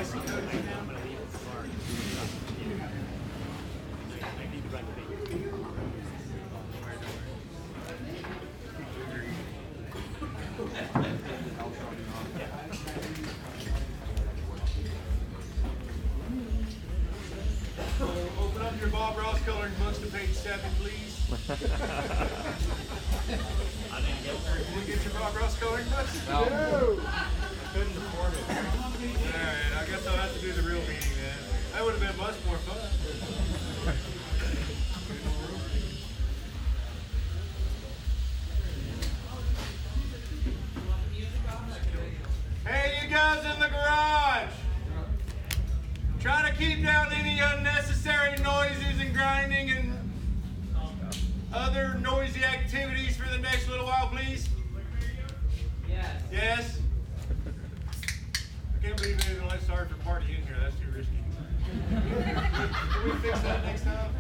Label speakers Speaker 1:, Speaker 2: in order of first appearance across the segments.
Speaker 1: classic coach. Open up your Bob Ross coloring books to page 7, please. Did you get your Bob Ross coloring books?
Speaker 2: No.
Speaker 1: I couldn't afford it. Alright, I guess I'll have to do the real meeting then. That would have been much more fun. Hey, you guys in the garage! Try to keep down any unnecessary noises and grinding and other noisy activities for the next little while, please.
Speaker 3: Yes.
Speaker 1: Yes? I can't believe they even let Sarge for party in here. That's too risky. Can we fix that next time?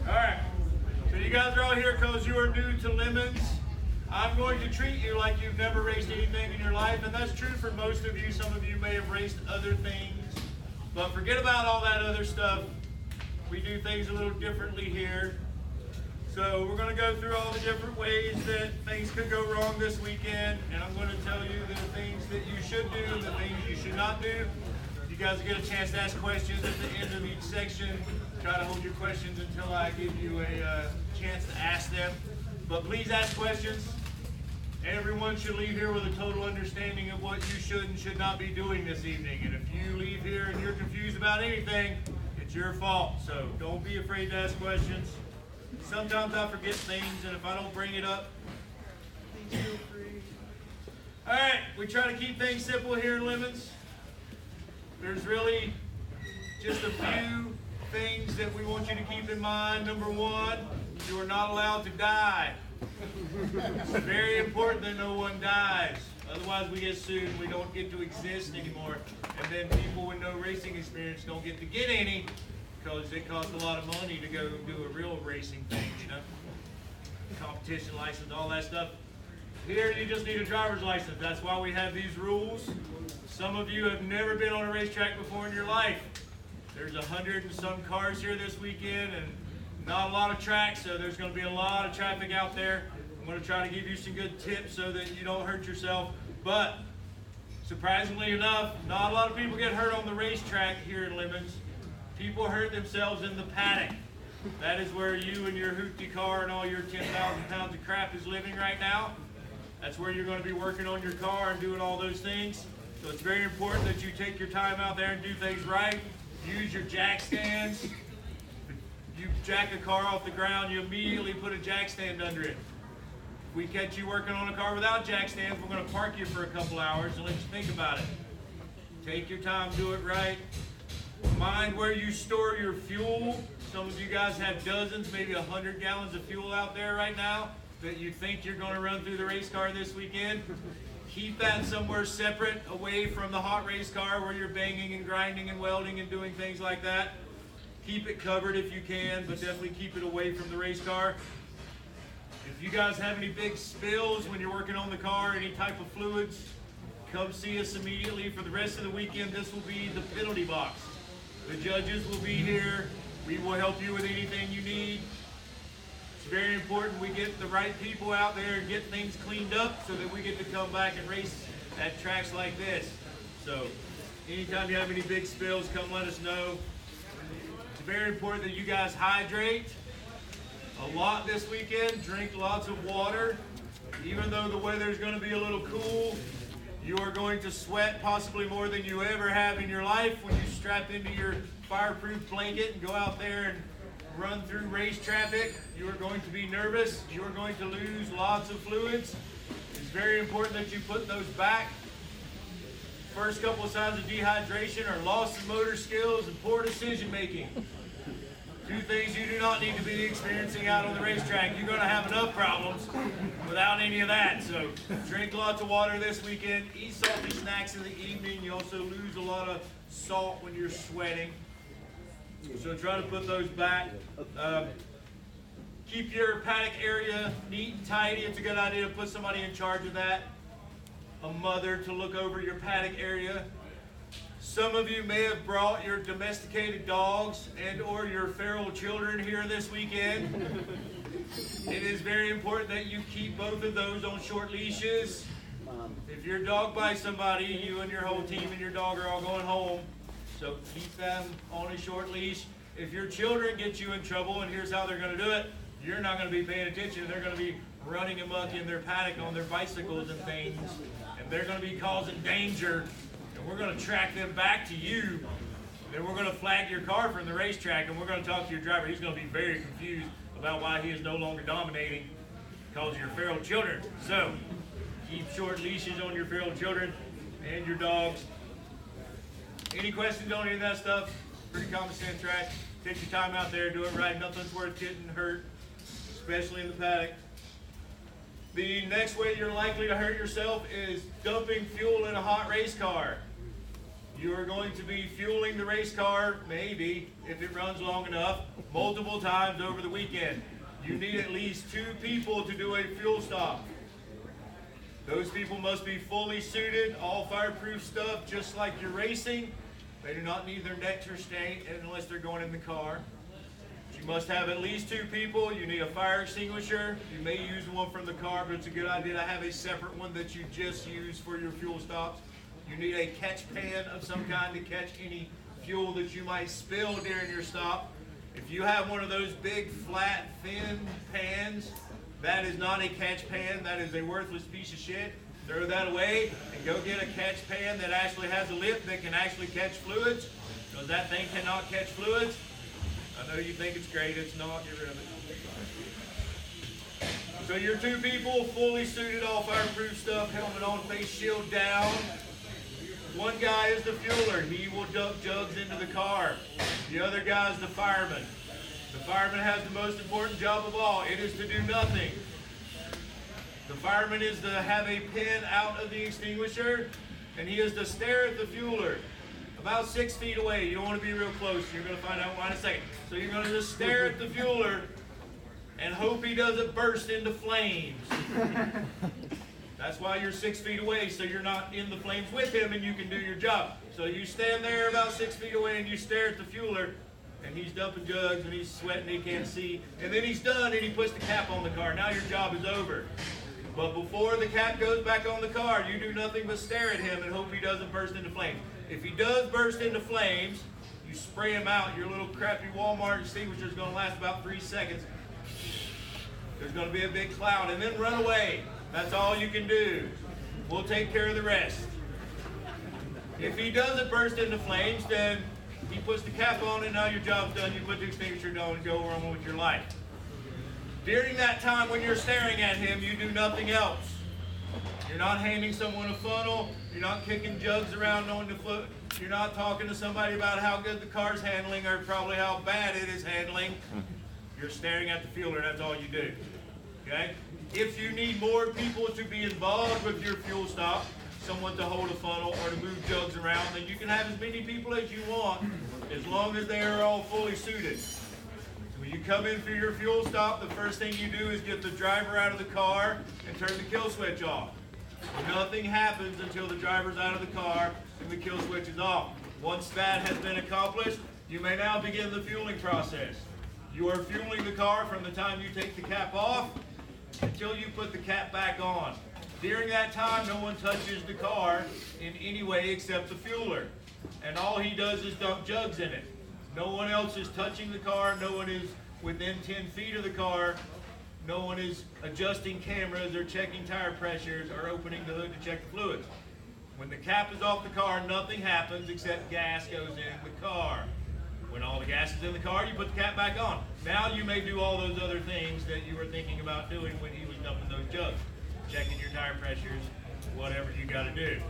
Speaker 1: Alright. So you guys are all here because you are new to lemons. I'm going to treat you like you've never raced anything in your life, and that's true for most of you. Some of you may have raced other things. But forget about all that other stuff. We do things a little differently here. So we're going to go through all the different ways that things could go wrong this weekend, and I'm going to tell you the things that you should do and the things you should not do. You guys will get a chance to ask questions at the end of each section. Try to hold your questions until I give you a chance to ask them. But please ask questions. Everyone should leave here with a total understanding of what you should and should not be doing this evening. And if you leave here and you're confused about anything, it's your fault. So don't be afraid to ask questions. Sometimes I forget things, and if I don't bring it up, please feel free. All right, we try to keep things simple here in Lemons. There's really just a few things that we want you to keep in mind. Number one, you are not allowed to die. It's very important that no one dies. Otherwise we get sued and we don't get to exist anymore. And then people with no racing experience don't get to get any because it costs a lot of money to go do a real racing thing, you know? Competition license, all that stuff. Here you just need a driver's license. That's why we have these rules. Some of you have never been on a racetrack before in your life. There's 100 and some cars here this weekend and not a lot of tracks, so there's going to be a lot of traffic out there. I'm going to try to give you some good tips so that you don't hurt yourself. But surprisingly enough, not a lot of people get hurt on the racetrack here in Lemons. People hurt themselves in the paddock. That is where you and your hoopty car and all your 10,000 pounds of crap is living right now. That's where you're going to be working on your car and doing all those things. So it's very important that you take your time out there and do things right. Use your jack stands. You jack a car off the ground, you immediately put a jack stand under it. If we catch you working on a car without jack stands, we're going to park you for a couple hours and let you think about it. Take your time, do it right. Mind where you store your fuel. Some of you guys have dozens, maybe 100 gallons of fuel out there right now that you think you're going to run through the race car this weekend. Keep that somewhere separate, away from the hot race car where you're banging and grinding and welding and doing things like that. Keep it covered if you can, but definitely keep it away from the race car. If you guys have any big spills when you're working on the car, any type of fluids, come see us immediately. For the rest of the weekend, this will be the penalty box. The judges will be here. We will help you with anything you need. It's very important we get the right people out there and get things cleaned up so that we get to come back and race at tracks like this. So anytime you have any big spills, come let us know. It's very important that you guys hydrate a lot this weekend. Drink lots of water. Even though the weather is going to be a little cool, you are going to sweat possibly more than you ever have in your life when you strap into your fireproof blanket and go out there and run through race traffic. You are going to be nervous. You are going to lose lots of fluids. It's very important that you put those back. First couple of signs of dehydration are loss of motor skills and poor decision making. Two things you do not need to be experiencing out on the racetrack. You're going to have enough problems without any of that. So drink lots of water this weekend. Eat salty snacks in the evening. You also lose a lot of salt when you're sweating. So try to put those back. Keep your paddock area neat and tidy. It's a good idea to put somebody in charge of that. A mother to look over your paddock area. Some of you may have brought your domesticated dogs and or your feral children here this weekend. It is very important that you keep both of those on short leashes. If your dog bites somebody, you and your whole team and your dog are all going home. So keep them on a short leash. If your children get you in trouble, and here's how they're going to do it, you're not going to be paying attention. They're going to be running amok in their paddock on their bicycles and things, and they're going to be causing danger, and we're going to track them back to you. Then we're going to flag your car from the racetrack, and we're going to talk to your driver. He's going to be very confused about why he is no longer dominating because of your feral children. So keep short leashes on your feral children and your dogs. Any questions on any of that stuff? Pretty common sense, right? Take your time out there, do it right. Nothing's worth getting hurt, especially in the paddock. The next way you're likely to hurt yourself is dumping fuel in a hot race car. You are going to be fueling the race car, maybe, if it runs long enough, multiple times over the weekend. You need at least 2 people to do a fuel stop. Those people must be fully suited, all fireproof stuff, just like you're racing. They do not need their necks restrained unless they're going in the car. You must have at least 2 people. You need a fire extinguisher. You may use one from the car, but it's a good idea to have a separate one that you just use for your fuel stops. You need a catch pan of some kind to catch any fuel that you might spill during your stop. If you have one of those big, flat, thin pans, that is not a catch pan. That is a worthless piece of shit. Throw that away and go get a catch pan that actually has a lip that can actually catch fluids, because that thing cannot catch fluids. I know you think it's great, it's not. Get rid of it. So you're 2 people, fully suited, all fireproof stuff, helmet on, face shield down. One guy is the fueler. He will dump jugs into the car. The other guy is the fireman. The fireman has the most important job of all. It is to do nothing. The fireman is to have a pin out of the extinguisher, and he is to stare at the fueler about 6 feet away. You don't want to be real close. You're going to find out why in a second. So you're going to just stare at the fueler and hope he doesn't burst into flames. That's why you're 6 feet away, so you're not in the flames with him and you can do your job. So you stand there about 6 feet away and you stare at the fueler, and he's dumping jugs and he's sweating, he can't see. And then he's done and he puts the cap on the car. Now your job is over. But before the cap goes back on the car, you do nothing but stare at him and hope he doesn't burst into flames. If he does burst into flames, you spray him out. Your little crappy Walmart extinguisher is going to last about 3 seconds. There's going to be a big cloud, and then run away. That's all you can do. We'll take care of the rest. If he doesn't burst into flames, then he puts the cap on and now your job's done. You put the extinguisher down and go on with your life. During that time when you're staring at him, you do nothing else. You're not handing someone a funnel. You're not kicking jugs around on the foot. You're not talking to somebody about how good the car's handling or probably how bad it is handling. You're staring at the fueler. That's all you do. Okay? If you need more people to be involved with your fuel stop, someone to hold a funnel or to move jugs around, then you can have as many people as you want, as long as they are all fully suited. So when you come in for your fuel stop, the first thing you do is get the driver out of the car and turn the kill switch off. Nothing happens until the driver's out of the car and the kill switch is off. Once that has been accomplished, you may now begin the fueling process. You are fueling the car from the time you take the cap off until you put the cap back on. During that time, no one touches the car in any way except the fueler. And all he does is dump jugs in it. No one else is touching the car. No one is within 10 feet of the car. No one is adjusting cameras or checking tire pressures or opening the hood to check the fluids. When the cap is off the car, nothing happens except gas goes in the car. When all the gas is in the car, you put the cap back on. Now you may do all those other things that you were thinking about doing when he was dumping those jugs. Checking your tire pressures, whatever you got to do.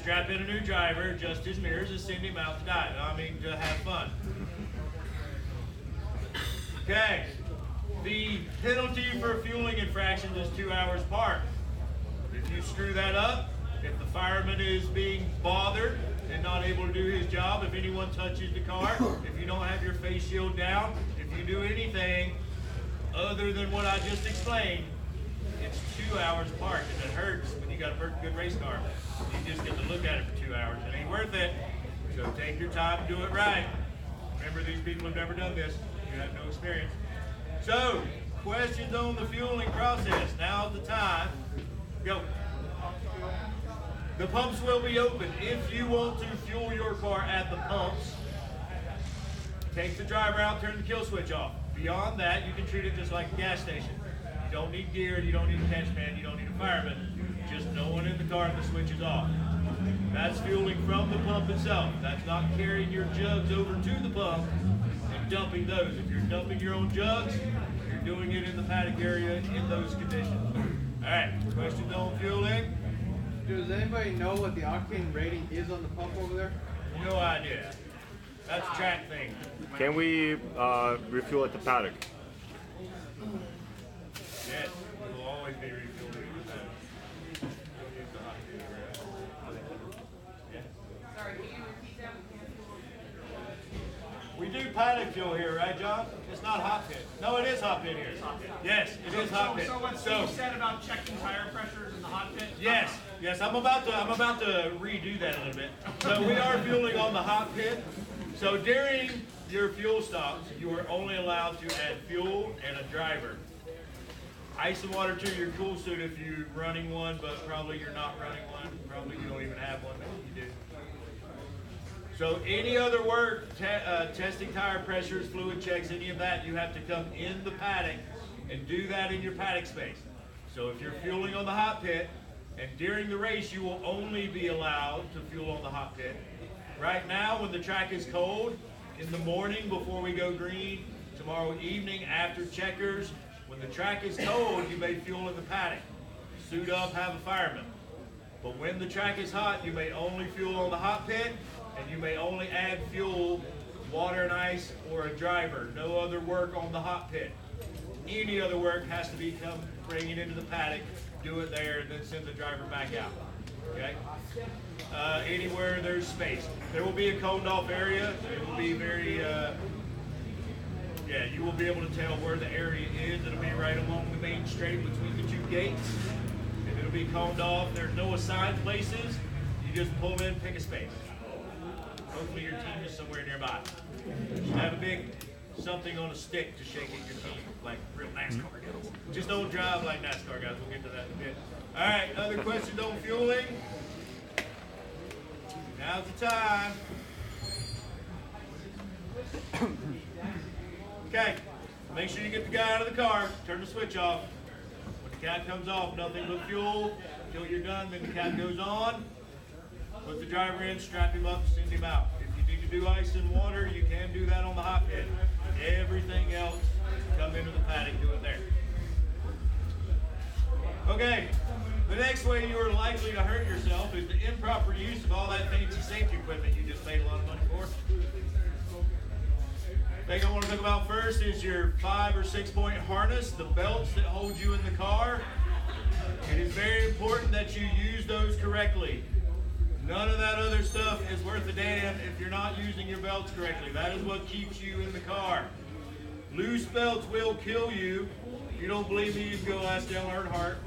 Speaker 1: Strap in a new driver, adjust his mirrors, and send him out to have fun. Okay. The penalty for fueling infractions is 2 hours parked. If you screw that up, if the fireman is being bothered and not able to do his job, if anyone touches the car, if you don't have your face shield down, if you do anything other than what I just explained, it it's 2 hours apart, and it hurts when you got a good race car. You just get to look at it for 2 hours. It ain't worth it. So take your time and do it right. Remember, these people have never done this. You have no experience. So, questions on the fueling process. Now's the time. Go. The pumps will be open. If you want to fuel your car at the pumps, take the driver out, turn the kill switch off. Beyond that, you can treat it just like a gas station. You don't need gear, you don't need a catch man, you don't need a fireman. Just no one in the car and the switch is off. That's fueling from the pump itself. That's not carrying your jugs over to the pump and dumping those. If you're dumping your own jugs, you're doing it in the paddock area in those conditions. All right, questions on fueling?
Speaker 2: Does anybody know what the octane rating is on the pump over there?
Speaker 1: No idea. That's a track thing.
Speaker 4: Can we refuel at the paddock?
Speaker 1: Yes, it will always be refueled in the paddock.
Speaker 3: Sorry, can you repeat that?
Speaker 1: We do paddock fuel here, right, John? It's not hot pit. No, it is hot pit here. Yes, it is hot pit.
Speaker 5: So what Steve said about checking tire pressures in the hot pit?
Speaker 1: Yes, yes, I'm about to redo that a little bit. So we are fueling on the hot pit. So during your fuel stops, you are only allowed to add fuel and a driver. Ice and water to your cool suit if you're running one, but probably you're not running one. Probably you don't even have one, maybe you do. So any other work, testing tire pressures, fluid checks, any of that, you have to come in the paddock and do that in your paddock space. So if you're fueling on the hot pit, and during the race you will only be allowed to fuel on the hot pit. Right now when the track is cold, in the morning before we go green, tomorrow evening after checkers, when the track is cold, you may fuel in the paddock. Suit up, have a fireman. But when the track is hot, you may only fuel on the hot pit, and you may only add fuel, water and ice, or a driver. No other work on the hot pit. Any other work has to be bring it into the paddock, do it there, and then send the driver back out. Okay? Anywhere there's space. There will be a coned off area. It will be very, yeah, you will be able to tell where the area is. It'll be right along the main straight between the two gates. And it'll be coned off. There's no assigned places. You just pull in, pick a space. Hopefully your team is somewhere nearby. You have a big something on a stick to shake at your team, like real NASCAR guys. Just don't drive like NASCAR guys. We'll get to that in a bit. All right, other questions on fueling? Now's the time. Okay, make sure you get the guy out of the car, turn the switch off. When the cap comes off, nothing but fuel until you're done, then the cap goes on. Put the driver in, strap him up, send him out. If you need to do ice and water, you can do that on the hot pit. Everything else, come into the paddock, do it there. Okay, the next way you are likely to hurt yourself is the improper use of all that fancy safety equipment you just paid a lot of money for. The thing I want to talk about first is your 5 or 6 point harness, the belts that hold you in the car. It is very important that you use those correctly. None of that other stuff is worth a damn if you're not using your belts correctly. That is what keeps you in the car. Loose belts will kill you. If you don't believe me, you can go ask Dale Earnhardt.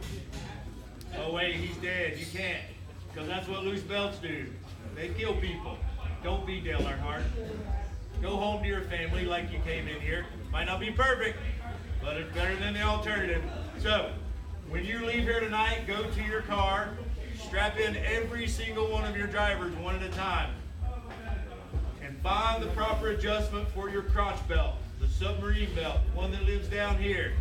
Speaker 1: Oh wait, he's dead. You can't. Because that's what loose belts do. They kill people. Don't be Dale Earnhardt. Go home to your family like you came in here. Might not be perfect, but it's better than the alternative. So, when you leave here tonight, go to your car, strap in every single one of your drivers one at a time, and find the proper adjustment for your crotch belt, the submarine belt, one that lives down here.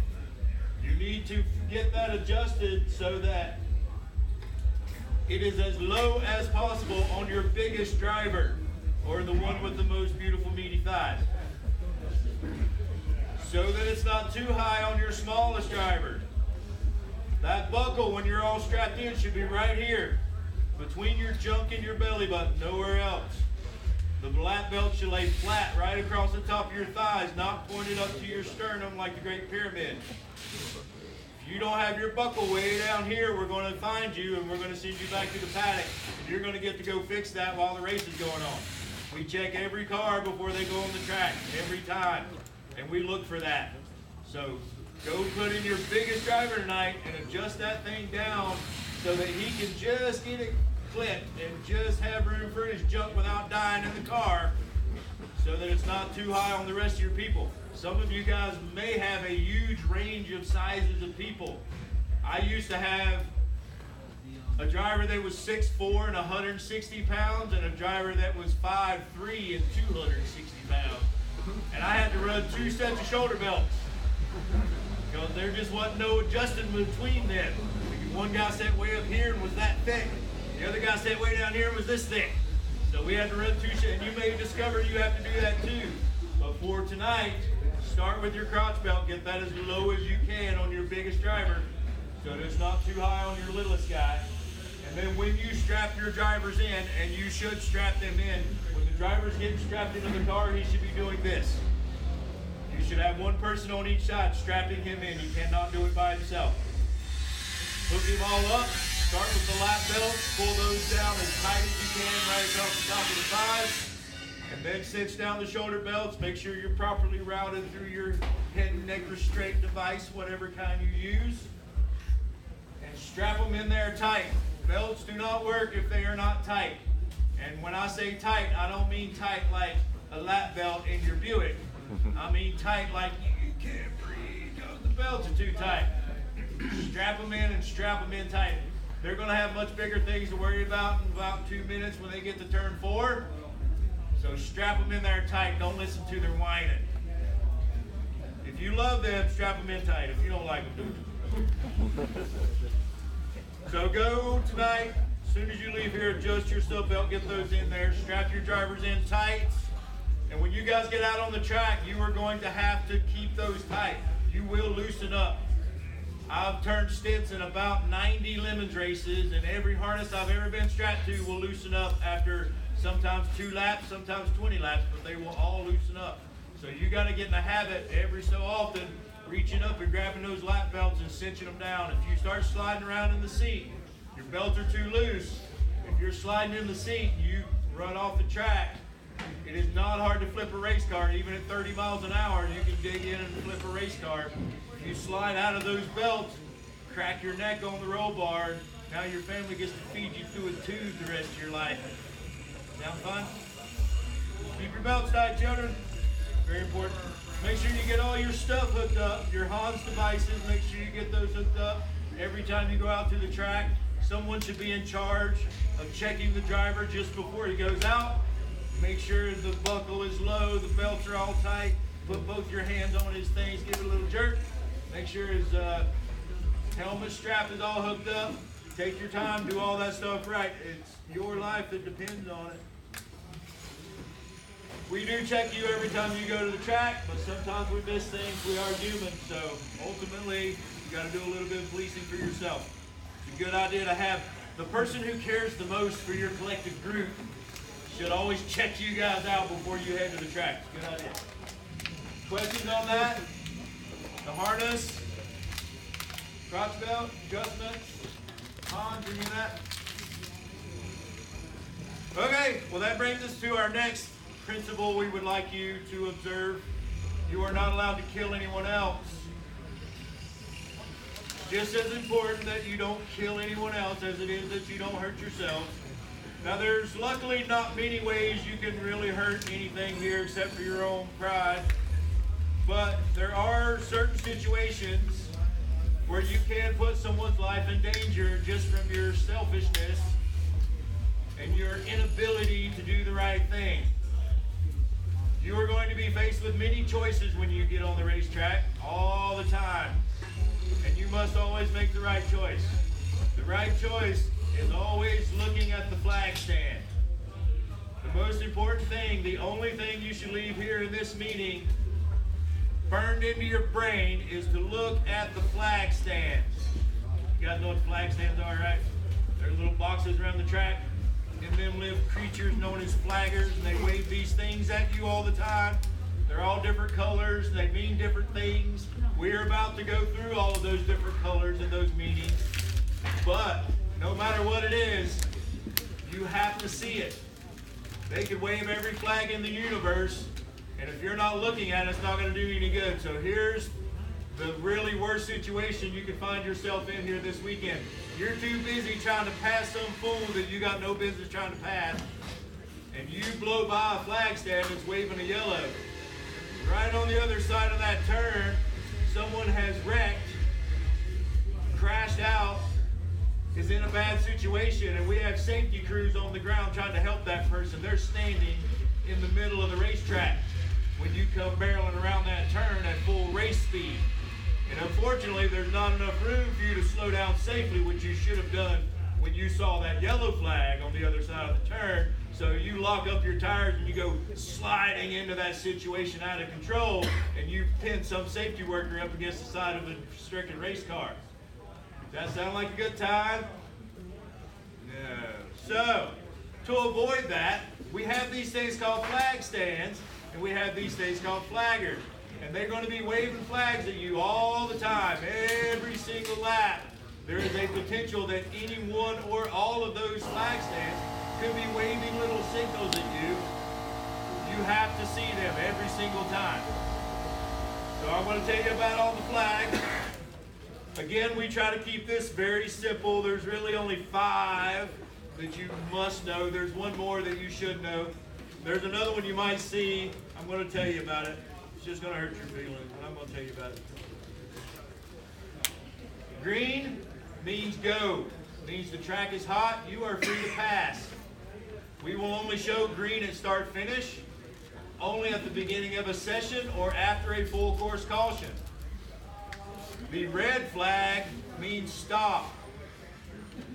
Speaker 1: You need to get that adjusted so that it is as low as possible on your biggest driver, or the one with the most beautiful meaty thighs, so that it's not too high on your smallest driver. That buckle, when you're all strapped in, should be right here, between your junk and your belly button, nowhere else. The lap belt should lay flat right across the top of your thighs, not pointed up to your sternum like the Great Pyramid. If you don't have your buckle way down here, we're going to find you and we're going to send you back to the paddock. And you're going to get to go fix that while the race is going on. We check every car before they go on the track, every time. And we look for that. So Go put in your biggest driver tonight and adjust that thing down so that he can just get it clipped and just have room for his junk without dying in the car, so that it's not too high on the rest of your people. Some of you guys may have a huge range of sizes of people. I used to have a driver that was 6'4" and 160 pounds, and a driver that was 5'3" and 260 pounds. And I had to run 2 sets of shoulder belts, because there just wasn't no adjusting between them. One guy sat way up here and was that thick. The other guy sat way down here and was this thick. So we had to run 2 sets, and you may discover you have to do that too. But for tonight, start with your crotch belt, get that as low as you can on your biggest driver, so that it's not too high on your littlest guy. And then when you strap your drivers in, and you should strap them in, when the driver's getting strapped into the car, he should be doing this. You should have one person on each side strapping him in. He cannot do it by himself. Hook him all up. Start with the lap belts. Pull those down as tight as you can right across the top of the thighs. And then cinch down the shoulder belts. Make sure you're properly routed through your head and neck restraint device, whatever kind you use. And strap them in there tight. Belts do not work if they are not tight. And when I say tight, I don't mean tight like a lap belt in your Buick. I mean tight like you can't breathe because the belts are too tight. Strap them in and strap them in tight. They're going to have much bigger things to worry about in about 2 minutes when they get to turn 4. So strap them in there tight. Don't listen to their whining. If you love them, strap them in tight. If you don't like them, do it. So go tonight. As soon as you leave here, adjust your seat belt, get those in there. Strap your drivers in tight. And when you guys get out on the track, you are going to have to keep those tight. You will loosen up. I've turned stints in about 90 Lemons races, and every harness I've ever been strapped to will loosen up after sometimes 2 laps, sometimes 20 laps, but they will all loosen up. So you got to get in the habit every so often, reaching up and grabbing those lap belts and cinching them down. If you start sliding around in the seat, your belts are too loose. If you're sliding in the seat, you run off the track. It is not hard to flip a race car. Even at 30 miles an hour, you can dig in and flip a race car. If you slide out of those belts, crack your neck on the roll bar, now your family gets to feed you through a tube the rest of your life. Sound fun? Keep your belts tight, children. Very important. Make sure you get all your stuff hooked up, your Hans devices, make sure you get those hooked up. Every time you go out to the track, someone should be in charge of checking the driver just before he goes out. Make sure the buckle is low, the belts are all tight. Put both your hands on his things, give it a little jerk. Make sure his helmet strap is all hooked up. Take your time, do all that stuff right. It's your life that depends on it. We do check you every time you go to the track, but sometimes we miss things. We are human, so ultimately, you got to do a little bit of policing for yourself. It's a good idea to have the person who cares the most for your collective group should always check you guys out before you head to the track. It's a good idea. Questions on that? The harness, crotch belt, adjustments, Hans, any of that? Okay, well that brings us to our next principle we would like you to observe. You are not allowed to kill anyone else. Just as important that you don't kill anyone else as it is that you don't hurt yourself. Now there's luckily not many ways you can really hurt anything here except for your own pride. But there are certain situations where you can put someone's life in danger just from your selfishness and your inability to do the right thing. You are going to be faced with many choices when you get on the racetrack, all the time. And you must always make the right choice. The right choice is always looking at the flag stand. The most important thing, the only thing you should leave here in this meeting burned into your brain is to look at the flag stands. You guys know what flag stands are, right? They're little boxes around the track. In them live creatures known as flaggers, and they wave these things at you all the time. They're all different colors. They mean different things. We're about to go through all of those different colors in those meetings. But no matter what it is, you have to see it. They could wave every flag in the universe, and if you're not looking at it, it's not going to do you any good. So here's the really worst situation you can find yourself in here this weekend. You're too busy trying to pass some fool that you got no business trying to pass, and you blow by a flag stand that's waving a yellow. Right on the other side of that turn, someone has wrecked, crashed out, is in a bad situation, and we have safety crews on the ground trying to help that person. They're standing in the middle of the racetrack when you come barreling around that turn at full race speed. And unfortunately, there's not enough room for you to slow down safely, which you should have done when you saw that yellow flag on the other side of the turn. So you lock up your tires and you go sliding into that situation out of control, and you pin some safety worker up against the side of a stricken race car. Does that sound like a good time? No. So, to avoid that, we have these things called flag stands, and we have these things called flaggers. And they're going to be waving flags at you all the time, every single lap. There is a potential that any one or all of those flag stands could be waving little signals at you. You have to see them every single time. So I'm going to tell you about all the flags. Again, we try to keep this very simple. There's really only 5 that you must know. There's one more that you should know. There's another one you might see. I'm going to tell you about it. It's just going to hurt your feelings, but I'm going to tell you about it. Green means go. Means the track is hot. You are free to pass. We will only show green at start-finish, only at the beginning of a session or after a full course caution. The red flag means stop,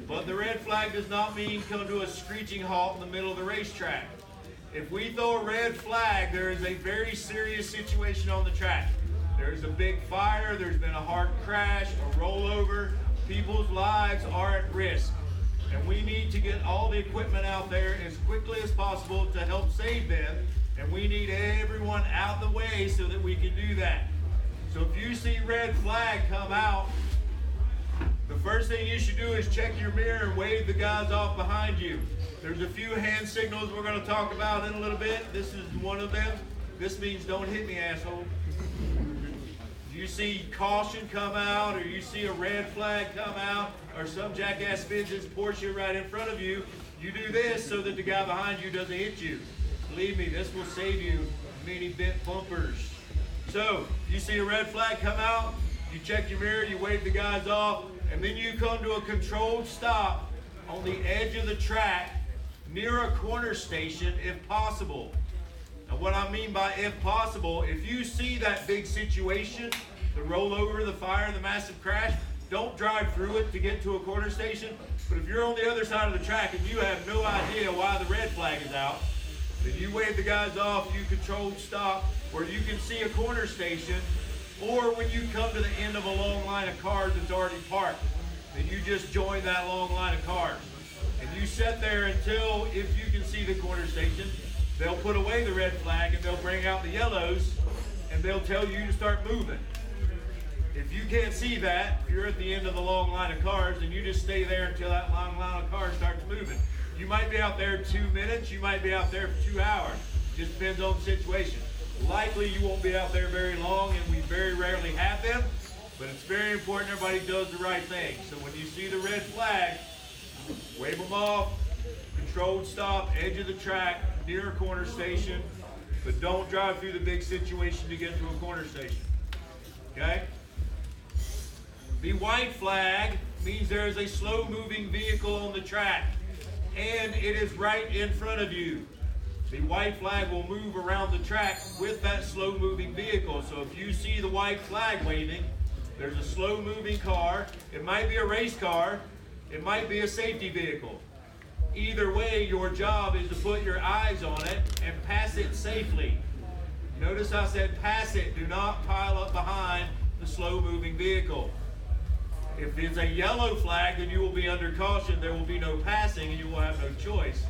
Speaker 1: but the red flag does not mean come to a screeching halt in the middle of the racetrack. If we throw a red flag, there is a very serious situation on the track. There's a big fire, there's been a hard crash, a rollover, people's lives are at risk. And we need to get all the equipment out there as quickly as possible to help save them, and we need everyone out the way so that we can do that. So if you see red flag come out, the first thing you should do is check your mirror and wave the guys off behind you. There's a few hand signals we're going to talk about in a little bit. This is one of them. This means don't hit me, asshole. If you see caution come out, or you see a red flag come out, or some jackass spins his Porsche right in front of you, you do this so that the guy behind you doesn't hit you. Believe me, this will save you many bent bumpers. So, you see a red flag come out, you check your mirror, you wave the guys off, and then you come to a controlled stop on the edge of the track near a corner station if possible. Now what I mean by if possible, if you see that big situation, the rollover, the fire, the massive crash, don't drive through it to get to a corner station. But if you're on the other side of the track and you have no idea why the red flag is out, then you wave the guys off, you controlled stop, where you can see a corner station, or when you come to the end of a long line of cars that's already parked, then you just join that long line of cars. And you sit there until, if you can see the corner station, they'll put away the red flag and they'll bring out the yellows and they'll tell you to start moving. If you can't see that, if you're at the end of the long line of cars, then you just stay there until that long line of cars starts moving. You might be out there 2 minutes, you might be out there for 2 hours. Just depends on the situation. Likely you won't be out there very long, and we very rarely have them, but it's very important everybody does the right thing. So when you see the red flag, wave them off, controlled stop, edge of the track, near a corner station, but don't drive through the big situation to get to a corner station. Okay? The white flag means there is a slow-moving vehicle on the track, and it is right in front of you. The white flag will move around the track with that slow-moving vehicle. So if you see the white flag waving, there's a slow-moving car. It might be a race car. It might be a safety vehicle. Either way, your job is to put your eyes on it and pass it safely. Notice I said pass it. Do not pile up behind the slow-moving vehicle. If it's a yellow flag, then you will be under caution. There will be no passing, and you will have no choice.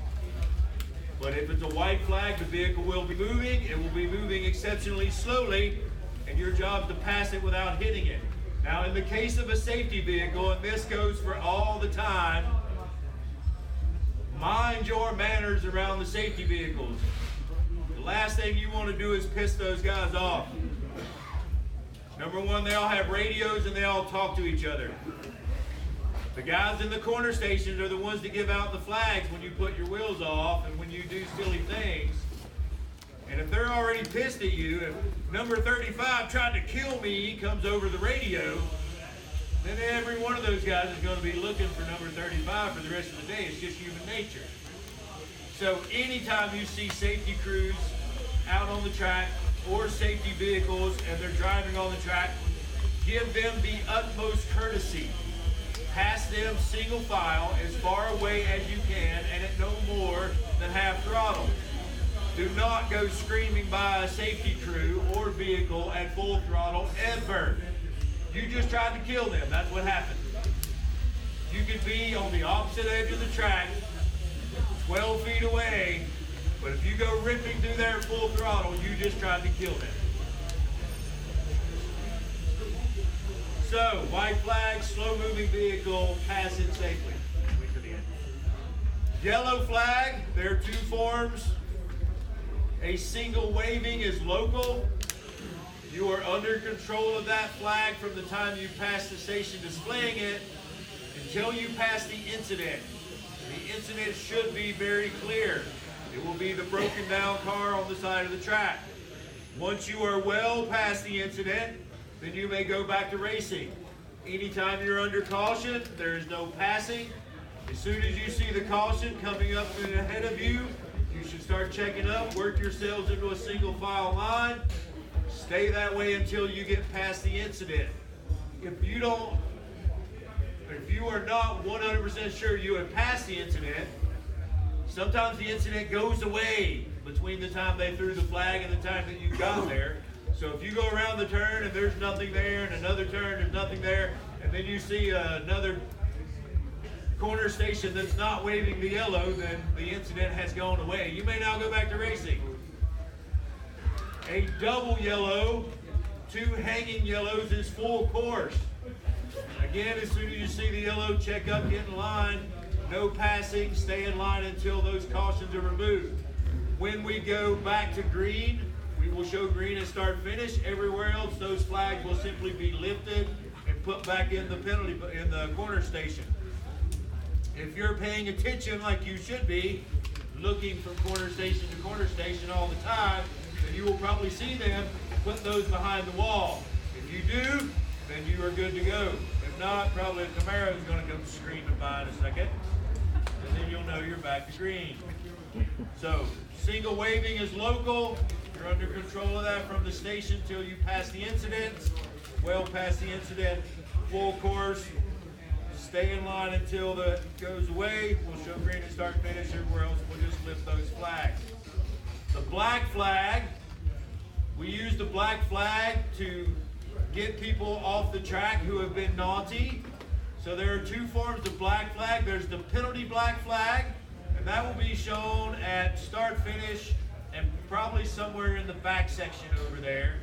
Speaker 1: But if it's a white flag, the vehicle will be moving. It will be moving exceptionally slowly, and your job is to pass it without hitting it. Now, in the case of a safety vehicle, and this goes for all the time, mind your manners around the safety vehicles. The last thing you want to do is piss those guys off. Number one, they all have radios and they all talk to each other. The guys in the corner stations are the ones that give out the flags when you put your wheels off and when you do silly things. And if they're already pissed at you, if number 35 tried to kill me comes over the radio, then every one of those guys is going to be looking for number 35 for the rest of the day. It's just human nature. So anytime you see safety crews out on the track or safety vehicles and they're driving on the track, give them the utmost courtesy. Pass them single file as far away as you can and at no more than half throttle. Do not go screaming by a safety crew or vehicle at full throttle ever. You just tried to kill them. That's what happened. You could be on the opposite edge of the track, 12 feet away, but if you go ripping through there at full throttle, you just tried to kill them. So, white flag, slow-moving vehicle, pass it safely. Wait to the end. Yellow flag, there are two forms. A single waving is local. You are under control of that flag from the time you pass the station displaying it until you pass the incident. The incident should be very clear. It will be the broken down car on the side of the track. Once you are well past the incident, then you may go back to racing. Anytime you're under caution, there is no passing. As soon as you see the caution coming up and ahead of you, you should start checking up, work yourselves into a single file line. Stay that way until you get past the incident. If you are not 100% sure you have passed the incident, sometimes the incident goes away between the time they threw the flag and the time that you got there. So if you go around the turn and there's nothing there, and another turn, there's nothing there, and then you see another corner station that's not waving the yellow, then the incident has gone away. You may now go back to racing. A double yellow, two hanging yellows is full course. Again, as soon as you see the yellow, check up, get in line. No passing, stay in line until those cautions are removed. When we go back to green, we will show green and start finish. Everywhere else, those flags will simply be lifted and put back in the penalty in the corner station. If you're paying attention like you should be, looking from corner station to corner station all the time, then you will probably see them put those behind the wall. If you do, then you are good to go. If not, probably a Camaro is going to come screaming by in a second, and then you'll know you're back to green. So, single waving is local. You're under control of that from the station till you pass the incident. Well past the incident, full course. Stay in line until it goes away. We'll show green and start finish. Everywhere else, we'll just lift those flags. The black flag, we use the black flag to get people off the track who have been naughty. So there are two forms of black flag. There's the penalty black flag, and that will be shown at start finish and probably somewhere in the back section over there.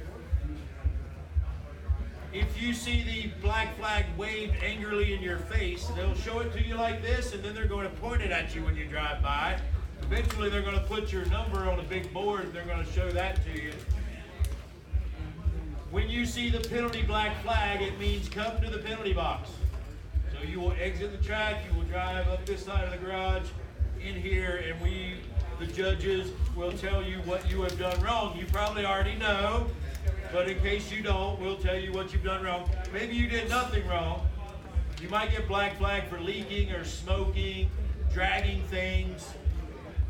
Speaker 1: If you see the black flag waved angrily in your face, they'll show it to you like this, and then they're going to point it at you when you drive by. Eventually, they're going to put your number on a big board, and they're going to show that to you. When you see the penalty black flag, it means come to the penalty box. So you will exit the track, you will drive up this side of the garage, in here, and we, the judges, will tell you what you have done wrong. You probably already know, but in case you don't, we'll tell you what you've done wrong. Maybe you did nothing wrong. You might get black flag for leaking or smoking, dragging things.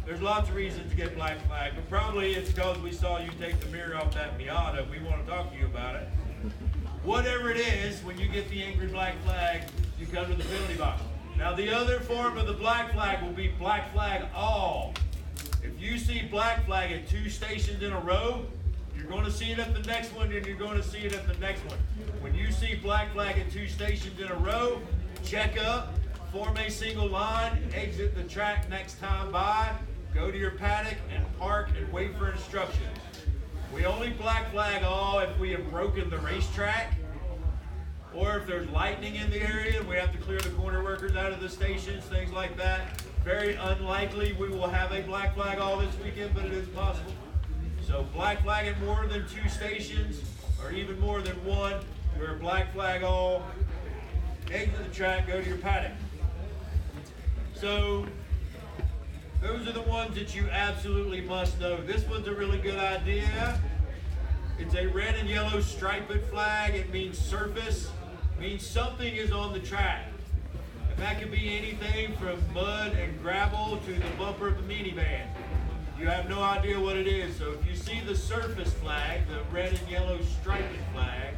Speaker 1: There's lots of reasons to get black flag, but probably it's because we saw you take the mirror off that Miata. We want to talk to you about it. Whatever it is, when you get the angry black flag, you come to the penalty box. Now the other form of the black flag will be black flag all. If you see black flag at 2 stations in a row, you're going to see it at the next one, and you're going to see it at the next one. When you see black flag at 2 stations in a row, check up, form a single line, exit the track next time by, go to your paddock and park and wait for instructions. We only black flag all if we have broken the racetrack, or if there's lightning in the area and we have to clear the corner workers out of the stations, things like that. Very unlikely we will have a black flag all this weekend, but it is possible. So black flag at more than 2 stations, or even more than one, wear a black flag all, exit the track, go to your paddock. So those are the ones that you absolutely must know. This one's a really good idea. It's a red and yellow striped flag. It means surface, means something is on the track. And that could be anything from mud and gravel to the bumper of a minivan. You have no idea what it is. So if you see the surface flag, the red and yellow striped flag,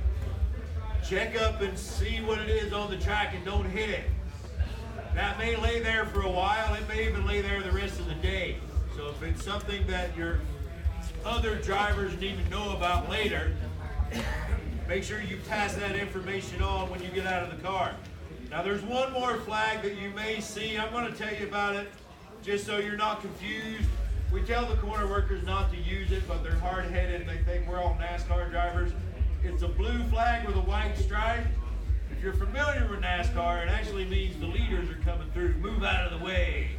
Speaker 1: check up and see what it is on the track and don't hit it. That may lay there for a while. It may even lay there the rest of the day. So if it's something that your other drivers need to know about later, make sure you pass that information on when you get out of the car. Now there's one more flag that you may see. I'm going to tell you about it just so you're not confused. We tell the corner workers not to use it, but they're hard-headed and they think we're all NASCAR drivers. It's a blue flag with a white stripe. If you're familiar with NASCAR, it actually means the leaders are coming through. Move out of the way.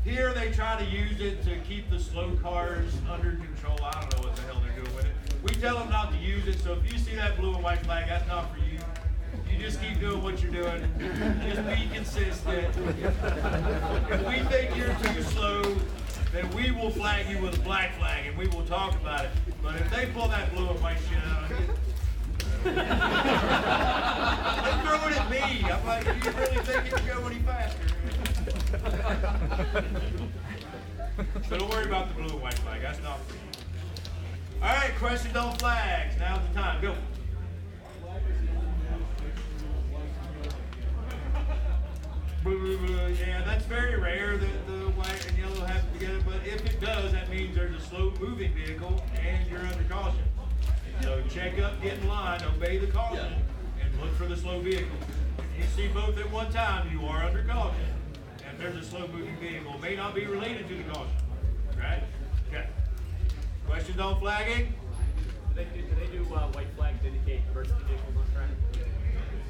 Speaker 1: Here they try to use it to keep the slow cars under control. I don't know what the hell they're doing with it. We tell them not to use it, so if you see that blue and white flag, that's not for you. You just keep doing what you're doing. Just be consistent. If we think you're too slow, then we will flag you with a black flag and we will talk about it. But if they pull that blue and white shit out of you, they throw it at me. I'm like, do you really think it can go any faster? So don't worry about the blue and white flag. That's not for you. All right, questions on flags. Now's the time. Go. Yeah, that's very rare that the white and yellow happen together, but if it does, that means there's a slow-moving vehicle and you're under caution. So check up, get in line, obey the caution, and look for the slow vehicle. If you see both at one time, you are under caution. And there's a slow-moving vehicle. It may not be related to the caution. Right? Okay. Questions on flagging?
Speaker 5: Do they do white flags to indicate emergency vehicles on track?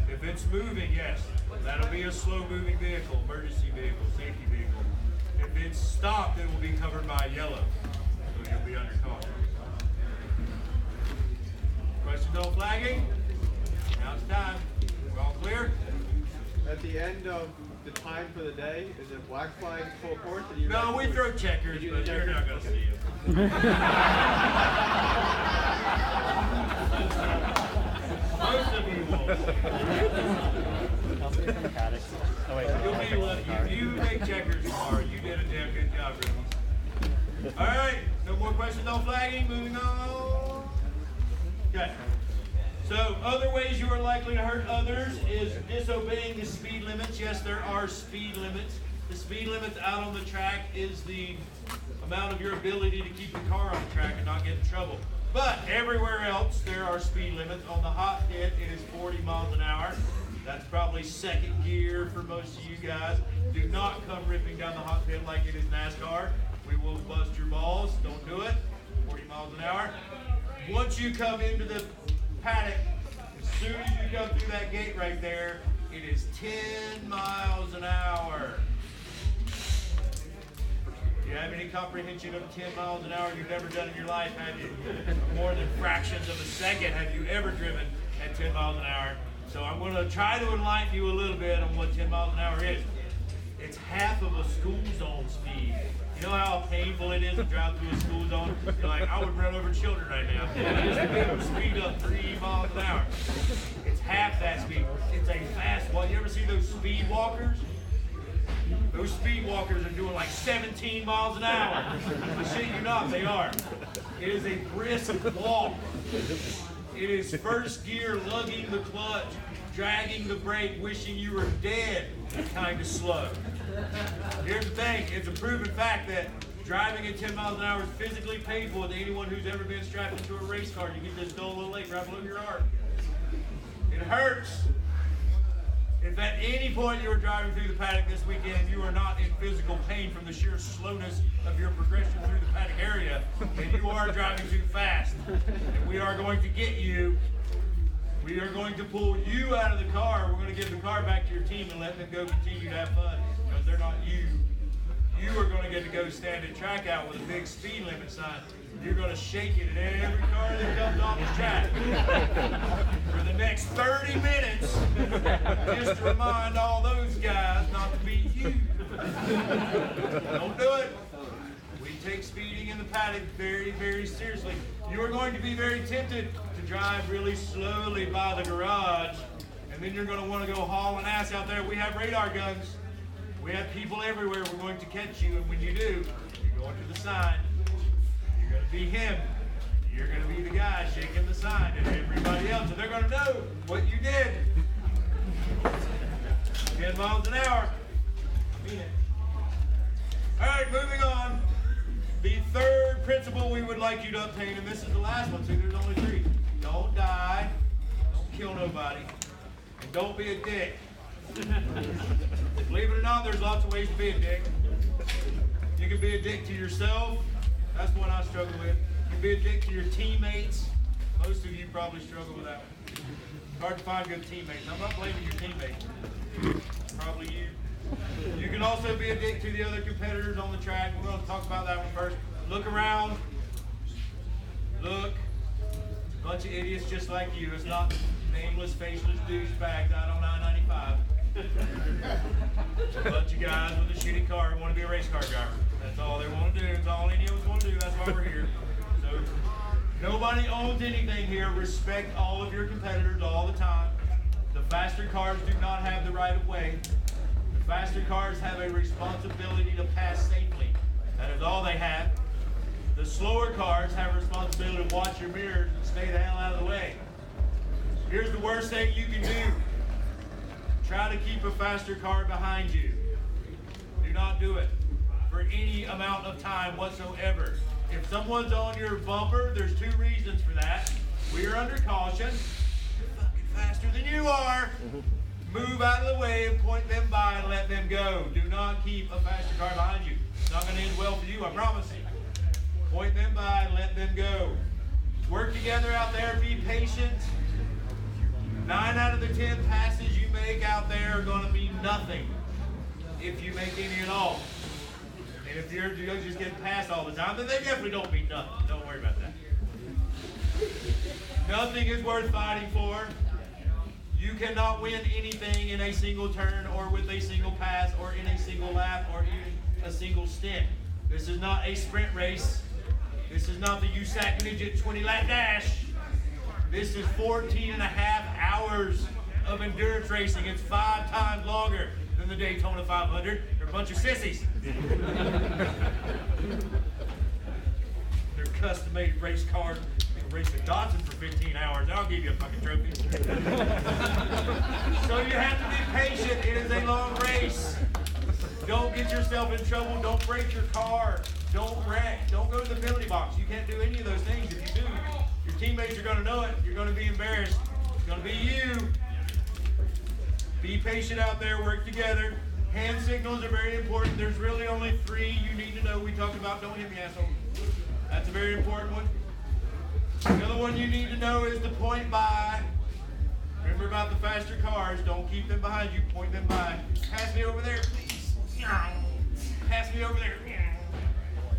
Speaker 1: If it's moving, yes. That'll be a slow-moving vehicle, emergency vehicle, safety vehicle. If it's stopped, it will be covered by yellow. So you'll be under caution. Questions on flagging? Now it's time. We're all clear?
Speaker 2: At the end of the time for the day, is it black flag full course? Or you
Speaker 1: No, we throw checkers, but you're not going to see them. Most of you won't. You'll be lucky. You make checkers tomorrow. You did a damn good job, rookies. All right, no more questions on flagging. Moving on. Okay. So, other ways you are likely to hurt others is disobeying the speed limits. Yes, there are speed limits. The speed limits out on the track is the amount of your ability to keep the car on the track and not get in trouble. But everywhere else, there are speed limits. On the hot pit, it is 40 miles an hour. That's probably second gear for most of you guys. Do not come ripping down the hot pit like it is NASCAR. We will bust your balls. Don't do it. 40 miles an hour. Once you come into the paddock, as soon as you go through that gate right there, it is 10 miles an hour. Do you have any comprehension of 10 miles an hour you've never done in your life, have you? More than fractions of a second have you ever driven at 10 miles an hour? So I'm going to try to enlighten you a little bit on what 10 miles an hour is. It's half of a school zone speed. You know how painful it is to drive through a school zone? You're like, I would run over children right now. I used to be able to speed up 3 miles an hour. It's half that speed. It's a fast walk. You ever see those speed walkers? Those speed walkers are doing like 17 miles an hour. I shit you not, they are. It is a brisk walk. It is first gear, lugging the clutch, dragging the brake, wishing you were dead, kind of slow. Here's the thing, it's a proven fact that driving at 10 miles an hour is physically painful to anyone who's ever been strapped into a race car. You get this dull little leg right below your heart. It hurts. If at any point you were driving through the paddock this weekend, you are not in physical pain from the sheer slowness of your progression through the paddock area, and you are driving too fast, and we are going to get you. We are going to pull you out of the car. We're going to give the car back to your team and let them go continue to have fun, because they're not you. you are going to get to go stand at track out with a big speed limit sign. You're going to shake it at every car that comes off the track for the next 30 minutes, just to remind all those guys not to beat you. Don't do it. We take speeding in the paddock very, very seriously. You are going to be very tempted to drive really slowly by the garage, and then you're going to want to go hauling ass out there. We have radar guns. We have people everywhere. We're going to catch you, and when you do, you're going to the sign. You're going to be him. You're going to be the guy shaking the sign and everybody else, and they're going to know what you did. 10 miles an hour. I mean it. All right, moving on. The third principle we would like you to obtain, and this is the last one, see, there's only 3. Don't die, don't kill nobody, and don't be a dick. Believe it or not, there's lots of ways to be a dick. You can be a dick to yourself. That's what I struggle with. You can be a dick to your teammates. Most of you probably struggle with that one. It's hard to find good teammates. I'm not blaming your teammates. Probably you. You can also be a dick to the other competitors on the track. We're going to talk about that one first. Look around. Look. It's a bunch of idiots just like you. It's not nameless, faceless douchebags out on I-95. It's a bunch of guys with a shitty car who want to be a race car driver. That's all they want to do. That's all any of us want to do. That's why we're here. So nobody owns anything here. Respect all of your competitors all the time. The faster cars do not have the right of way. The faster cars have a responsibility to pass safely. That is all they have. The slower cars have a responsibility to watch your mirrors and stay the hell out of the way. Here's the worst thing you can do. Try to keep a faster car behind you. Do not do it for any amount of time whatsoever. If someone's on your bumper, there's 2 reasons for that. We are under caution. They're fucking faster than you are. Move out of the way and point them by and let them go. Do not keep a faster car behind you. It's not going to end well for you, I promise you. Point them by and let them go. Work together out there. Be patient. 9 out of the 10 passes you make out there are going to be nothing if you make any at all. And if you're just getting passed all the time, then they definitely don't mean nothing. Don't worry about that. Nothing is worth fighting for. You cannot win anything in a single turn or with a single pass or in a single lap or even a single stint. This is not a sprint race. This is not the USAC Midget 20-lap dash. This is 14 and a half hours of endurance racing. It's 5 times longer than the Daytona 500. They're a bunch of sissies. They're custom-made race cars. You can race a Dodson for 15 hours. I'll give you a fucking trophy. So you have to be patient. It is a long race. Don't get yourself in trouble. Don't break your car. Don't wreck. Don't go to the penalty box. You can't do any of those things. If you do, your teammates are going to know it. You're going to be embarrassed. It's going to be you. Be patient out there. Work together. Hand signals are very important. There's really only 3 you need to know. We talked about don't hit me, asshole. That's a very important one. The other one you need to know is the point by. Remember about the faster cars. Don't keep them behind you. Point them by. Pass me over there, please. Pass me over there.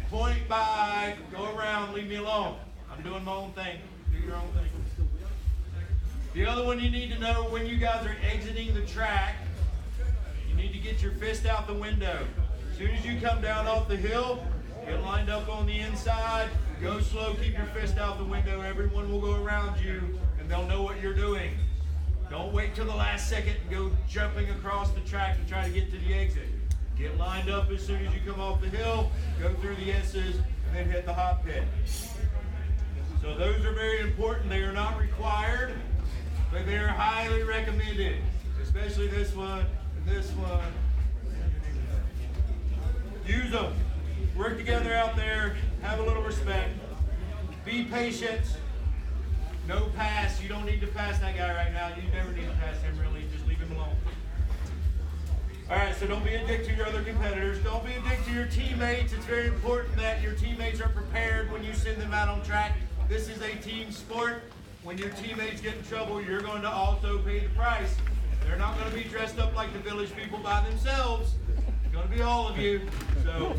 Speaker 1: Point by. Go around. Leave me alone. I'm doing my own thing. Do your own thing. The other one you need to know when you guys are exiting the track, you need to get your fist out the window. As soon as you come down off the hill, get lined up on the inside, go slow, keep your fist out the window. Everyone will go around you and they'll know what you're doing. Don't wait till the last second and go jumping across the track to try to get to the exit. Get lined up as soon as you come off the hill, go through the S's, and then hit the hot pit. So those are very important. They are not required, but they are highly recommended, especially this one and this one. Use them. Work together out there. Have a little respect. Be patient. No pass. You don't need to pass that guy right now. You never need to pass him, really. Just leave him alone. All right, so don't be a dick to your other competitors. Don't be a dick to your teammates. It's very important that your teammates are prepared when you send them out on track. This is a team sport. When your teammates get in trouble, you're going to also pay the price. They're not going to be dressed up like the village people by themselves. It's going to be all of you. So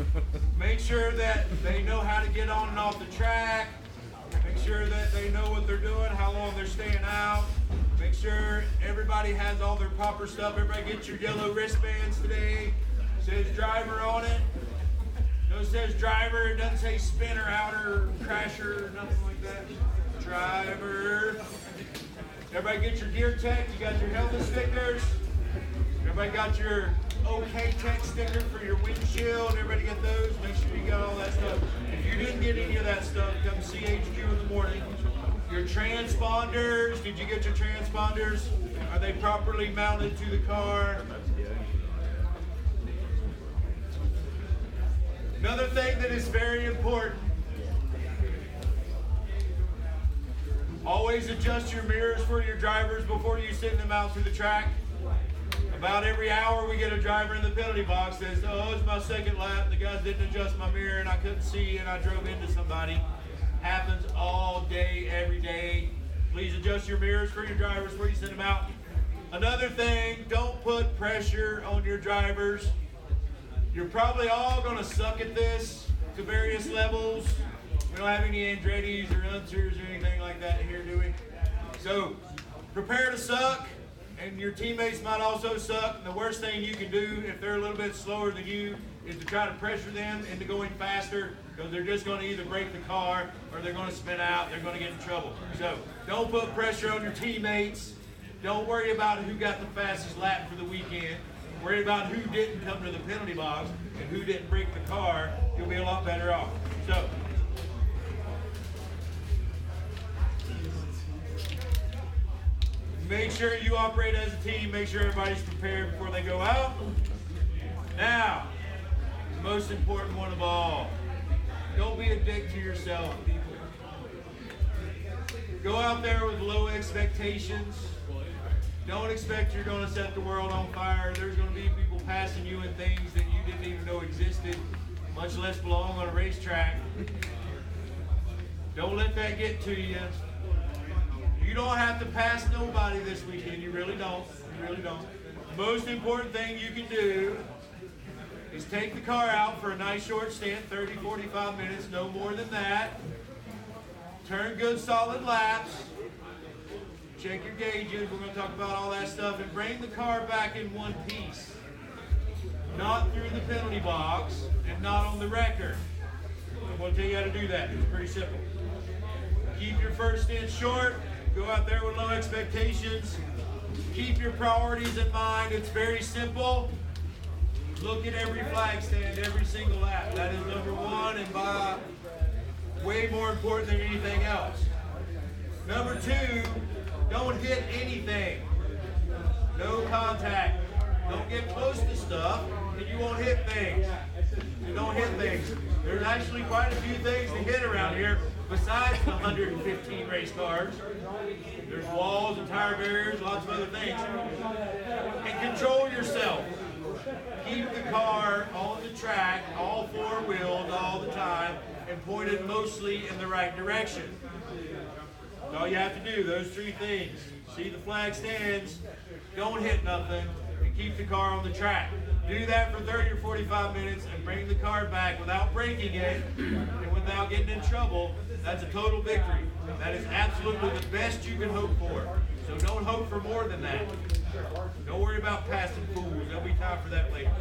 Speaker 1: make sure that they know how to get on and off the track. Make sure that they know what they're doing, how long they're staying out. Make sure everybody has all their proper stuff. Everybody get your yellow wristbands today. It says driver on it. No, it says driver. It doesn't say spinner, outer, crasher, or nothing like that. Driver. Everybody get your gear tech. You got your helmet stickers. Everybody got your OK Tech sticker for your windshield. Everybody get those. Make sure you got all that stuff. If you didn't get any of that stuff, come see HQ in the morning. Your transponders. Did you get your transponders? Are they properly mounted to the car? Another thing that is very important. Always adjust your mirrors for your drivers before you send them out to the track. About every hour we get a driver in the penalty box that says, oh, it's my second lap, the guys didn't adjust my mirror and I couldn't see and I drove into somebody. Happens all day, every day. Please adjust your mirrors for your drivers before you send them out. Another thing, don't put pressure on your drivers. You're probably all going to suck at this to various levels. We don't have any Andretti's or Unsers or anything like that here, do we? So prepare to suck. And your teammates might also suck. And the worst thing you can do if they're a little bit slower than you is to try to pressure them into going faster, because they're just going to either break the car or they're going to spin out. They're going to get in trouble. So don't put pressure on your teammates. Don't worry about who got the fastest lap for the weekend. Worry about who didn't come to the penalty box and who didn't break the car. You'll be a lot better off. So make sure you operate as a team. Make sure everybody's prepared before they go out. Now, the most important one of all, don't be a dick to yourself, people. Go out there with low expectations. Don't expect you're going to set the world on fire. There's going to be people passing you in things that you didn't even know existed, much less belong on a racetrack. Don't let that get to you. You don't have to pass nobody this weekend. You really don't. You really don't. The most important thing you can do is take the car out for a nice short stint, 30, 45 minutes, no more than that. Turn good solid laps. Check your gauges. We're going to talk about all that stuff. And bring the car back in one piece. Not through the penalty box and not on the record. I'm going to tell you how to do that. It's pretty simple. Keep your first stint short. Go out there with low expectations. Keep your priorities in mind. It's very simple. Look at every flag stand, every single lap. That is number one and by way more important than anything else. Number two, don't hit anything. No contact. Don't get close to stuff and you won't hit things. You don't hit things. There's actually quite a few things to hit around here besides the 115 race cars. There's walls and tire barriers, lots of other things. And control yourself. Keep the car on the track, all four wheeled all the time, and pointed mostly in the right direction. That's all you have to do, those three things. See the flag stands, don't hit nothing, and keep the car on the track. Do that for 30 or 45 minutes and bring the car back without breaking it and without getting in trouble. That's a total victory. That is absolutely the best you can hope for. So don't hope for more than that. Don't worry about passing fools. There'll be time for that later.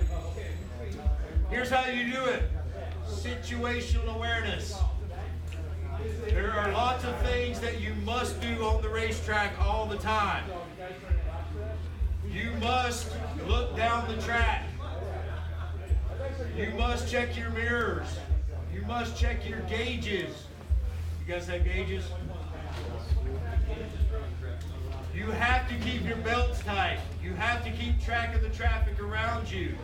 Speaker 1: Here's how you do it. Situational awareness. There are lots of things that you must do on the racetrack all the time. You must look down the track. You must check your mirrors. You must check your gauges. You guys have gauges? You have to keep your belts tight. You have to keep track of the traffic around you.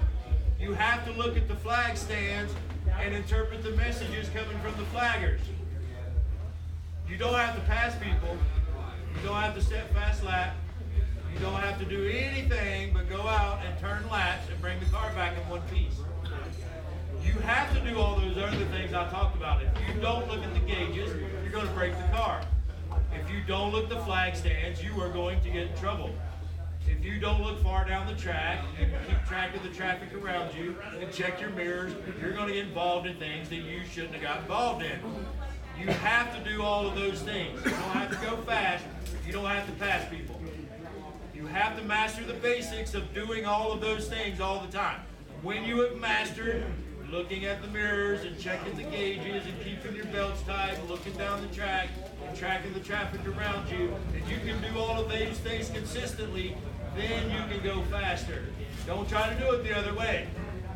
Speaker 1: You have to look at the flag stands and interpret the messages coming from the flaggers. You don't have to pass people. You don't have to set fast lap. You don't have to do anything but go out and turn laps and bring the car back in one piece. You have to do all those other things I talked about. If you don't look at the gauges, you're going to break the car. If you don't look at the flag stands, you are going to get in trouble. if you don't look far down the track and keep track of the traffic around you and check your mirrors, you're going to get involved in things that you shouldn't have got involved in. You have to do all of those things. You don't have to go fast. You don't have to pass people. You have to master the basics of doing all of those things all the time. When you have mastered looking at the mirrors and checking the gauges and keeping your belts tight, looking down the track and tracking the traffic around you, and you can do all of these things consistently, then you can go faster. Don't try to do it the other way.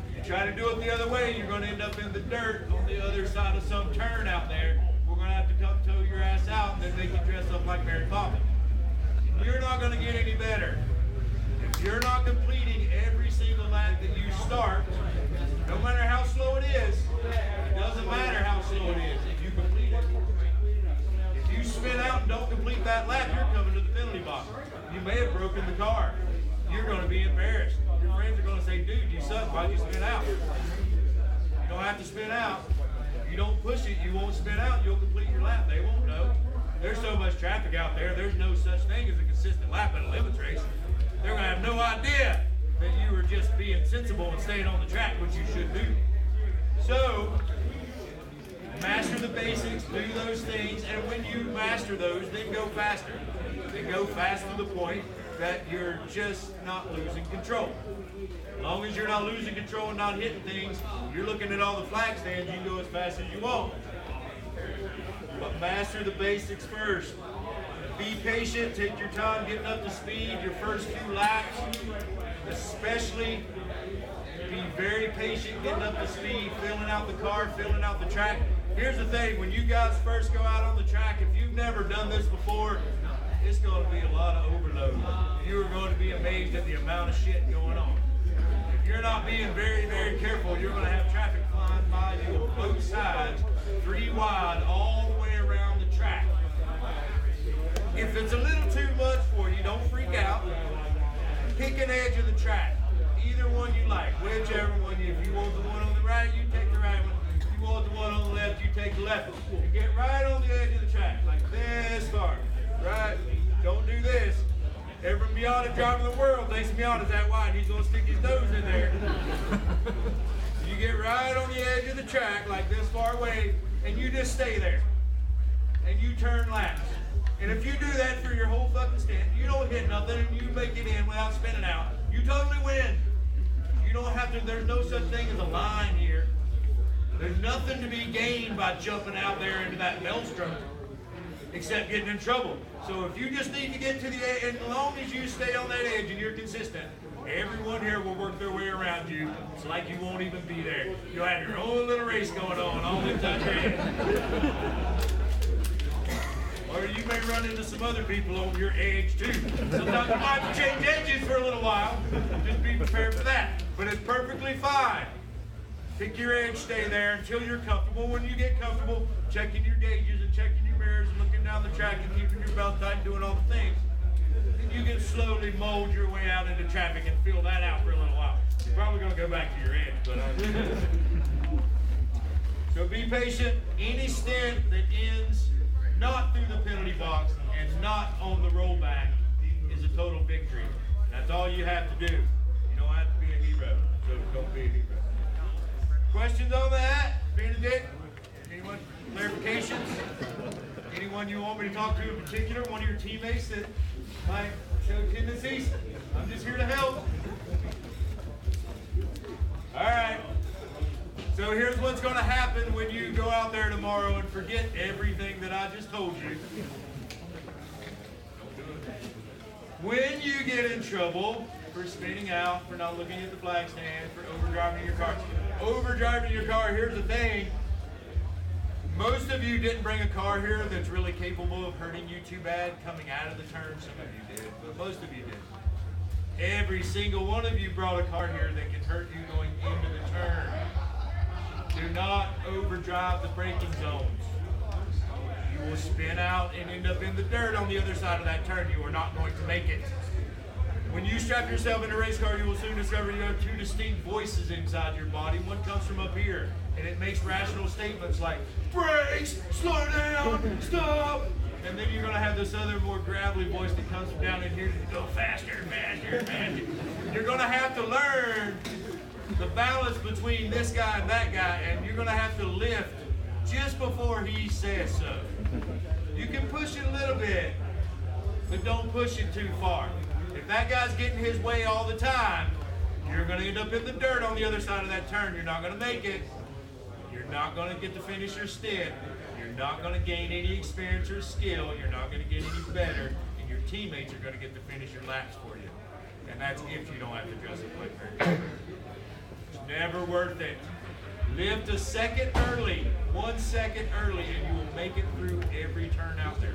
Speaker 1: If you try to do it the other way, you're going to end up in the dirt on the other side of some turn out there. We're going to have to come tow your ass out and then make you dress up like Mary Poppins. You're not going to get any better. If you're not completing every single lap that you start, no matter how slow it is, it doesn't matter how slow it is. If you complete it, if you spin out and don't complete that lap, you're coming to the penalty box. You may have broken the car. You're going to be embarrassed. Your friends are going to say, dude, you suck. Why'd you spin out? You don't have to spin out. If you don't push it, you won't spin out. You'll complete your lap. They won't know. There's so much traffic out there. There's no such thing as a consistent lap at a limits race. They're going to have no idea that you were just being sensible and staying on the track, which you should do. So, master the basics, do those things, and when you master those, then go faster. Then go fast to the point that you're just not losing control. As long as you're not losing control and not hitting things, you're looking at all the flag stands, you can go as fast as you want. But master the basics first. Be patient, take your time getting up to speed, your first few laps. Especially be very patient getting up to speed, filling out the car, filling out the track. Here's the thing, when you guys first go out on the track, if you've never done this before, it's going to be a lot of overload. You are going to be amazed at the amount of shit going on. If you're not being very, very careful, you're going to have traffic flying by you on both sides, 3 wide, all the way around the track. If it's a little too much for you, don't freak out. Pick an edge of the track. Either one you like, whichever one. If you want the one on the right, you take the right one. If you want the one on the left, you take the left one. You get right on the edge of the track, like this far. Right? Don't do this. Every Miata driver in the world thinks Miata's that wide. He's going to stick his nose in there. You get right on the edge of the track, like this far away, and you just stay there. And you turn laps. And if you do that for your whole fucking stint, you don't hit nothing and you make it in without spinning out, you totally win. You don't have to, there's no such thing as a line here. There's nothing to be gained by jumping out there into that maelstrom, except getting in trouble. So if you just need to get to the edge, and as long as you stay on that edge and you're consistent, everyone here will work their way around you. It's like you won't even be there. You'll have your own little race going on all the time. Or you may run into some other people on your edge too. Sometimes you might have to change edges for a little while. Just be prepared for that. But it's perfectly fine. Pick your edge, stay there until you're comfortable. When you get comfortable, checking your gauges and checking your mirrors and looking down the track and keeping your belt tight and doing all the things, then you can slowly mold your way out into traffic and feel that out for a little while. You're probably going to go back to your edge, but so be patient. Any stint that ends not through the penalty box and not on the rollback is a total victory. That's all you have to do. You don't have to be a hero, so don't be a hero. Questions on that? Benedict? Anyone? Clarifications? Anyone you want me to talk to in particular? One of your teammates that might show tendencies? I'm just here to help. All right. So here's what's going to happen when you go out there tomorrow and forget everything that I just told you. When you get in trouble for spinning out, for not looking at the flag stand, for overdriving your car. Overdriving your car, here's the thing. Most of you didn't bring a car here that's really capable of hurting you too bad coming out of the turn. Some of you did, but most of you did. Every single one of you brought a car here that can hurt you going into the turn. Do not overdrive the braking zones. You will spin out and end up in the dirt on the other side of that turn. You are not going to make it. When you strap yourself in a race car, you will soon discover you have two distinct voices inside your body. One comes from up here, and it makes rational statements like, brakes, slow down, stop, And then you're going to have this other more gravelly voice that comes from down in here to go faster, faster, faster. You're going to have to learn the balance between this guy and that guy, and you're going to have to lift just before he says so. You can push it a little bit, but don't push it too far. If that guy's getting his way all the time, you're going to end up in the dirt on the other side of that turn. You're not going to make it. You're not going to get to finish your stint. You're not going to gain any experience or skill. You're not going to get any better. And your teammates are going to get to finish your laps for you. And that's if you don't have to dress up like her. It's never worth it. Lift a second early, 1 second early, and you will make it through every turn out there.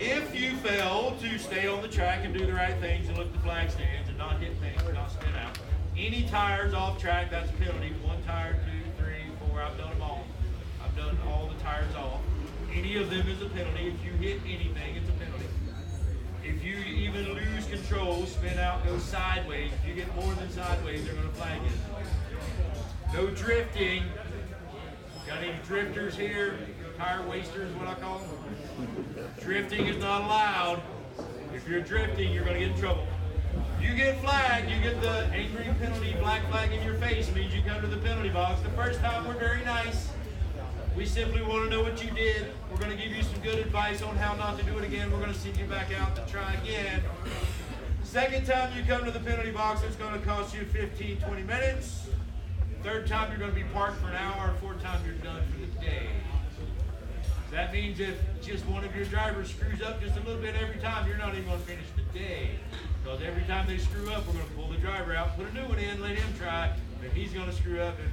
Speaker 1: If you fail to stay on the track and do the right things and look at the flag stands and not hit things, not spin out, any tires off track, that's a penalty. 1 tire, 2, 3, 4, I've done them all. I've done all the tires off. Any of them is a penalty. If you hit anything, it's a penalty. If you even lose control, spin out, go sideways. If you get more than sideways, they're going to flag it. No drifting. Got any drifters here? Tire wasters, what I call them? Drifting is not allowed. If you're drifting, you're going to get in trouble. You get flagged, you get the angry penalty, black flag in your face, means you come to the penalty box. The first time we're very nice. We simply want to know what you did. We're going to give you some good advice on how not to do it again. We're going to send you back out to try again. Second time you come to the penalty box, it's going to cost you 15, 20 minutes. Third time you're going to be parked for an hour. Fourth time you're done for the day. That means if just one of your drivers screws up just a little bit every time, you're not even going to finish the day. Because every time they screw up, we're going to pull the driver out, put a new one in, let him try, and he's going to screw up, and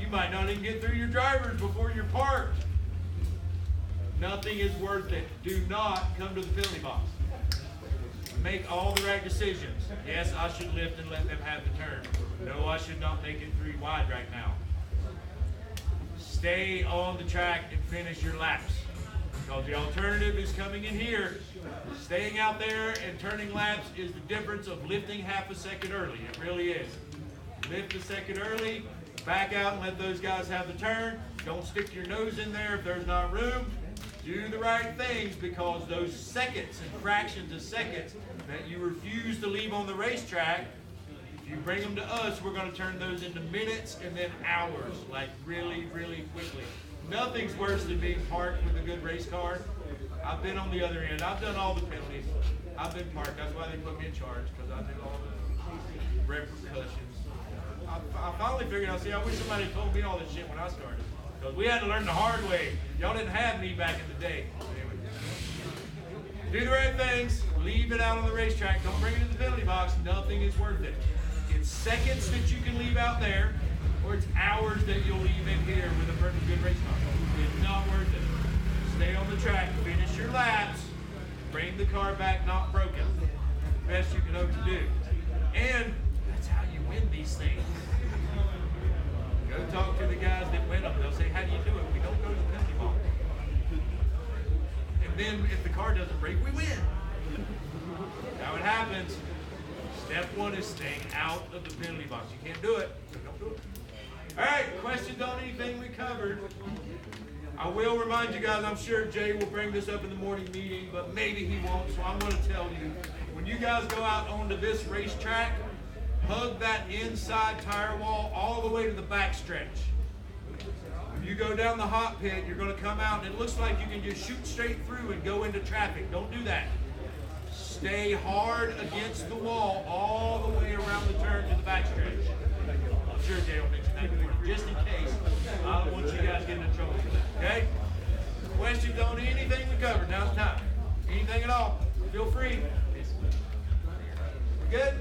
Speaker 1: you might not even get through your drivers before you're parked. Nothing is worth it. Do not come to the penalty box. Make all the right decisions. Yes, I should lift and let them have the turn. No, I should not make it 3 wide right now. Stay on the track and finish your laps. Because the alternative is coming in here. Staying out there and turning laps is the difference of lifting half a second early. It really is. Lift a second early, back out and let those guys have the turn. Don't stick your nose in there if there's not room. Do the right things, because those seconds and fractions of seconds that you refuse to leave on the racetrack, if you bring them to us, we're going to turn those into minutes and then hours, like really, really quickly. Nothing's worse than being parked with a good race car. I've been on the other end. I've done all the penalties. I've been parked. That's why they put me in charge, because I do all the repercussions. I finally figured out, see, I wish somebody told me all this shit when I started. Because we had to learn the hard way. Y'all didn't have me back in the day. Anyway. Do the right things. Leave it out on the racetrack. Don't bring it to the penalty box. Nothing is worth it. It's seconds that you can leave out there, or it's hours that you'll leave in here with a perfect good race car. It's not worth it. Stay on the track. Finish your laps. Bring the car back not broken. Best you can hope to do. And that's how you win these things. Go talk to the guys that win them. They'll say, how do you do it? We don't go to the penalty box. And then if the car doesn't break, we win. How it happens. Step 1 is staying out of the penalty box. You can't do it, so don't do it. All right, questions on anything we covered? I will remind you guys, I'm sure Jay will bring this up in the morning meeting, but maybe he won't, so I'm going to tell you. When you guys go out onto this racetrack, hug that inside tire wall all the way to the back stretch. When you go down the hot pit, you're going to come out, and it looks like you can just shoot straight through and go into traffic. Don't do that. Stay hard against the wall all the way around the turn to the back stretch. I'm sure Jay will mention that before, just in case. I don't want you guys getting in trouble for that, okay? Questions on anything we covered? Now's the time. Anything at all, feel free. We good?